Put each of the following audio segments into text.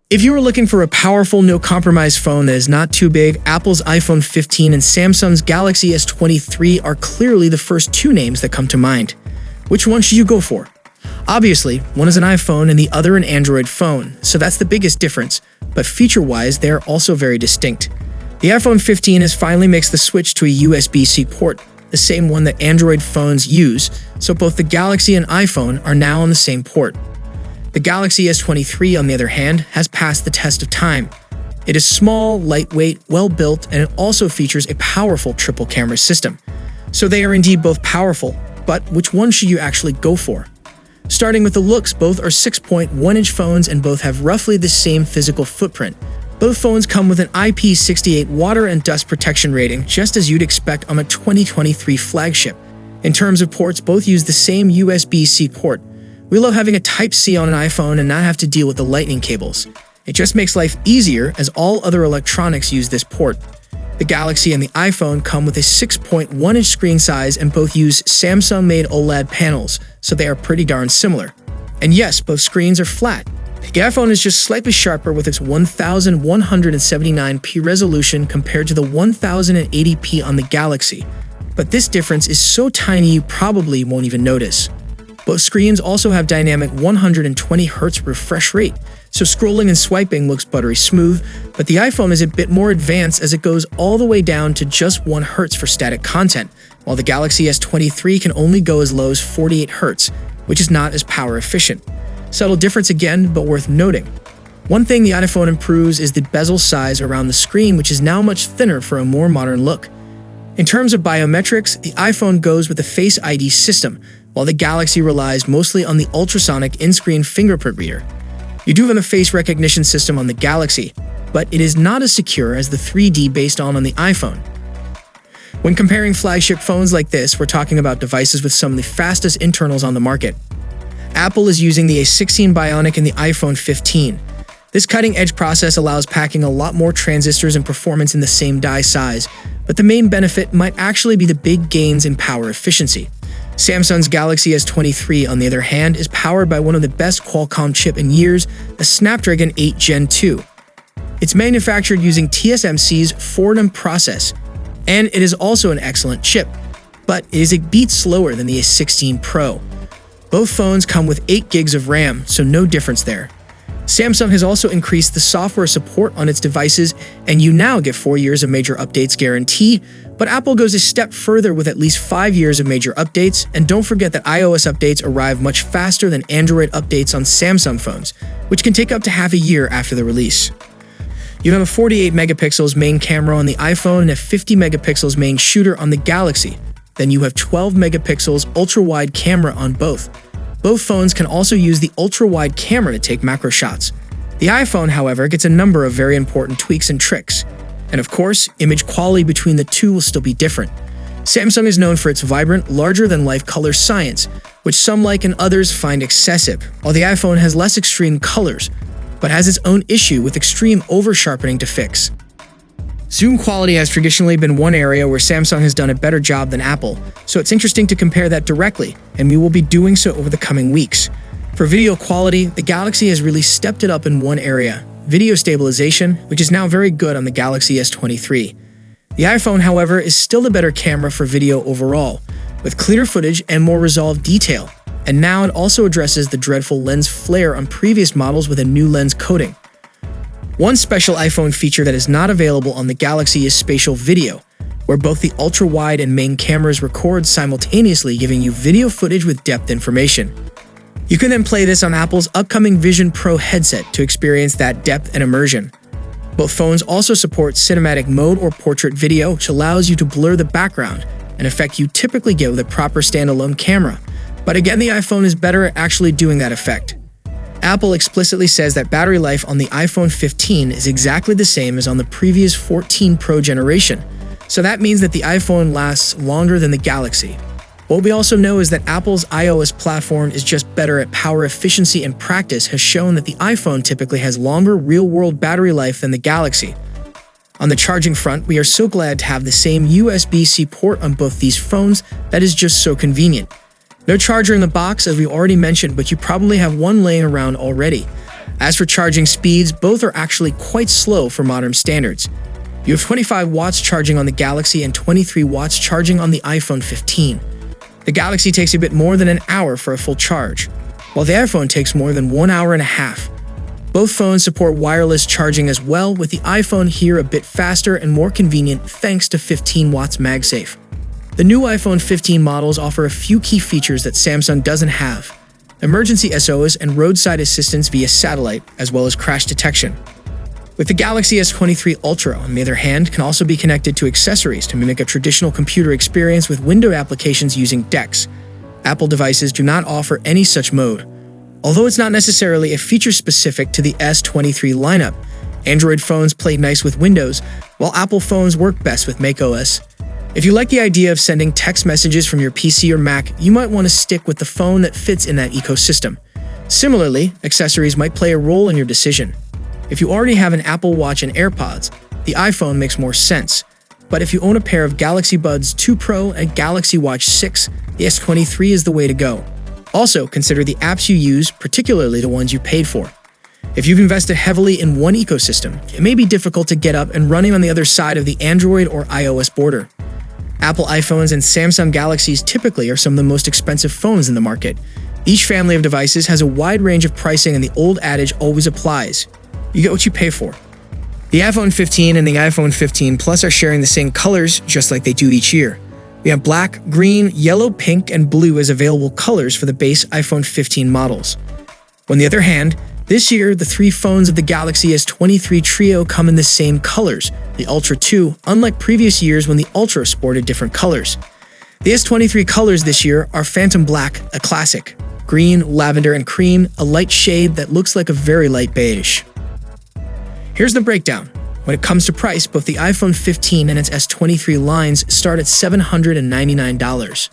If you are looking for a powerful, no-compromise phone that is not too big, Apple's iPhone 15 and Samsung's Galaxy S23 are clearly the first two names that come to mind. Which one should you go for? Obviously, one is an iPhone and the other an Android phone, so that's the biggest difference, but feature-wise, they are also very distinct. The iPhone 15 has finally makes the switch to a USB-C port, the same one that Android phones use, so both the Galaxy and iPhone are now on the same port. The Galaxy S23, on the other hand, has passed the test of time. It is small, lightweight, well-built, and it also features a powerful triple-camera system. So they are indeed both powerful, but which one should you actually go for? Starting with the looks, both are 6.1-inch phones and both have roughly the same physical footprint. Both phones come with an IP68 water and dust protection rating, just as you'd expect on a 2023 flagship. In terms of ports, both use the same USB-C port. We love having a Type-C on an iPhone and not have to deal with the lightning cables. It just makes life easier as all other electronics use this port. The Galaxy and the iPhone come with a 6.1-inch screen size and both use Samsung-made OLED panels, so they are pretty darn similar. And yes, both screens are flat. The iPhone is just slightly sharper with its 1179p resolution compared to the 1080p on the Galaxy, but this difference is so tiny you probably won't even notice. Both screens also have dynamic 120Hz refresh rate, so scrolling and swiping looks buttery smooth, but the iPhone is a bit more advanced as it goes all the way down to just 1 Hz for static content, while the Galaxy S23 can only go as low as 48 Hz, which is not as power efficient. Subtle difference again, but worth noting. One thing the iPhone improves is the bezel size around the screen, which is now much thinner for a more modern look. In terms of biometrics, the iPhone goes with the Face ID system, while the Galaxy relies mostly on the ultrasonic in-screen fingerprint reader. You do have a face recognition system on the Galaxy, but it is not as secure as the 3D based on the iPhone. When comparing flagship phones like this, we're talking about devices with some of the fastest internals on the market. Apple is using the A16 Bionic in the iPhone 15. This cutting-edge process allows packing a lot more transistors and performance in the same die size, but the main benefit might actually be the big gains in power efficiency. Samsung's Galaxy S23, on the other hand, is powered by one of the best Qualcomm chip in years, a Snapdragon 8 Gen 2. It's manufactured using TSMC's Fortnum process, and it is also an excellent chip, but it is a beat slower than the A16 Pro. Both phones come with 8 gigs of RAM, so no difference there. Samsung has also increased the software support on its devices, and you now get 4 years of major updates guaranteed, but Apple goes a step further with at least 5 years of major updates, and don't forget that iOS updates arrive much faster than Android updates on Samsung phones, which can take up to half a year after the release. You have a 48 megapixels main camera on the iPhone and a 50 megapixels main shooter on the Galaxy. Then you have 12 megapixels ultra-wide camera on both. Both phones can also use the ultra-wide camera to take macro shots. The iPhone, however, gets a number of very important tweaks and tricks. And of course, image quality between the two will still be different. Samsung is known for its vibrant, larger-than-life color science, which some like and others find excessive, while the iPhone has less extreme colors, but has its own issue with extreme over-sharpening to fix. Zoom quality has traditionally been one area where Samsung has done a better job than Apple, so it's interesting to compare that directly, and we will be doing so over the coming weeks. For video quality, the Galaxy has really stepped it up in one area, video stabilization, which is now very good on the Galaxy S23. The iPhone, however, is still the better camera for video overall, with clearer footage and more resolved detail, and now it also addresses the dreadful lens flare on previous models with a new lens coating. One special iPhone feature that is not available on the Galaxy is spatial video, where both the ultra-wide and main cameras record simultaneously, giving you video footage with depth information. You can then play this on Apple's upcoming Vision Pro headset to experience that depth and immersion. Both phones also support cinematic mode or portrait video, which allows you to blur the background, an effect you typically get with a proper standalone camera. But again, the iPhone is better at actually doing that effect. Apple explicitly says that battery life on the iPhone 15 is exactly the same as on the previous 14 Pro generation, so that means that the iPhone lasts longer than the Galaxy. What we also know is that Apple's iOS platform is just better at power efficiency, and practice has shown that the iPhone typically has longer real-world battery life than the Galaxy. On the charging front, we are so glad to have the same USB-C port on both these phones that is just so convenient. No charger in the box, as we already mentioned, but you probably have one laying around already. As for charging speeds, both are actually quite slow for modern standards. You have 25 watts charging on the Galaxy and 23 watts charging on the iPhone 15. The Galaxy takes a bit more than an hour for a full charge, while the iPhone takes more than 1 hour and a half. Both phones support wireless charging as well, with the iPhone here a bit faster and more convenient thanks to 15 watts MagSafe. The new iPhone 15 models offer a few key features that Samsung doesn't have: emergency SOS and roadside assistance via satellite, as well as crash detection. With the Galaxy S23 Ultra, on the other hand, can also be connected to accessories to mimic a traditional computer experience with window applications using DeX. Apple devices do not offer any such mode. Although it's not necessarily a feature specific to the S23 lineup, Android phones play nice with Windows, while Apple phones work best with macOS. If you like the idea of sending text messages from your PC or Mac, you might want to stick with the phone that fits in that ecosystem. Similarly, accessories might play a role in your decision. If you already have an Apple Watch and AirPods, the iPhone makes more sense. But if you own a pair of Galaxy Buds 2 Pro and Galaxy Watch 6, the S23 is the way to go. Also, consider the apps you use, particularly the ones you paid for. If you've invested heavily in one ecosystem, it may be difficult to get up and running on the other side of the Android or iOS border. Apple iPhones and Samsung Galaxies typically are some of the most expensive phones in the market. Each family of devices has a wide range of pricing, and the old adage always applies: you get what you pay for. The iPhone 15 and the iPhone 15 Plus are sharing the same colors, just like they do each year. We have black, green, yellow, pink, and blue as available colors for the base iPhone 15 models. On the other hand, this year, the three phones of the Galaxy S23 trio come in the same colors, the Ultra 2, unlike previous years when the Ultra sported different colors. The S23 colors this year are Phantom Black, a classic, green, lavender, and cream, a light shade that looks like a very light beige. Here's the breakdown. When it comes to price, both the iPhone 15 and its S23 lines start at $799.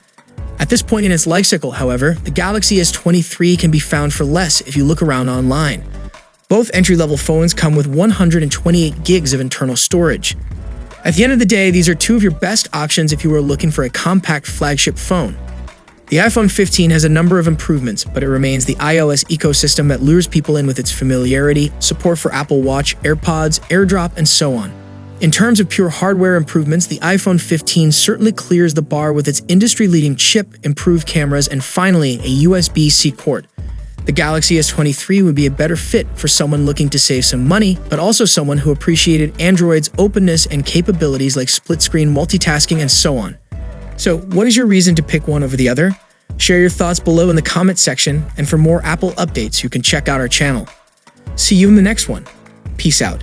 At this point in its life cycle, however, the Galaxy S23 can be found for less if you look around online. Both entry-level phones come with 128 gigs of internal storage. At the end of the day, these are two of your best options if you are looking for a compact flagship phone. The iPhone 15 has a number of improvements, but it remains the iOS ecosystem that lures people in with its familiarity, support for Apple Watch, AirPods, AirDrop, and so on. In terms of pure hardware improvements, the iPhone 15 certainly clears the bar with its industry-leading chip, improved cameras, and finally, a USB-C port. The Galaxy S23 would be a better fit for someone looking to save some money, but also someone who appreciated Android's openness and capabilities like split-screen multitasking and so on. So, what is your reason to pick one over the other? Share your thoughts below in the comment section, and for more Apple updates, you can check out our channel. See you in the next one. Peace out.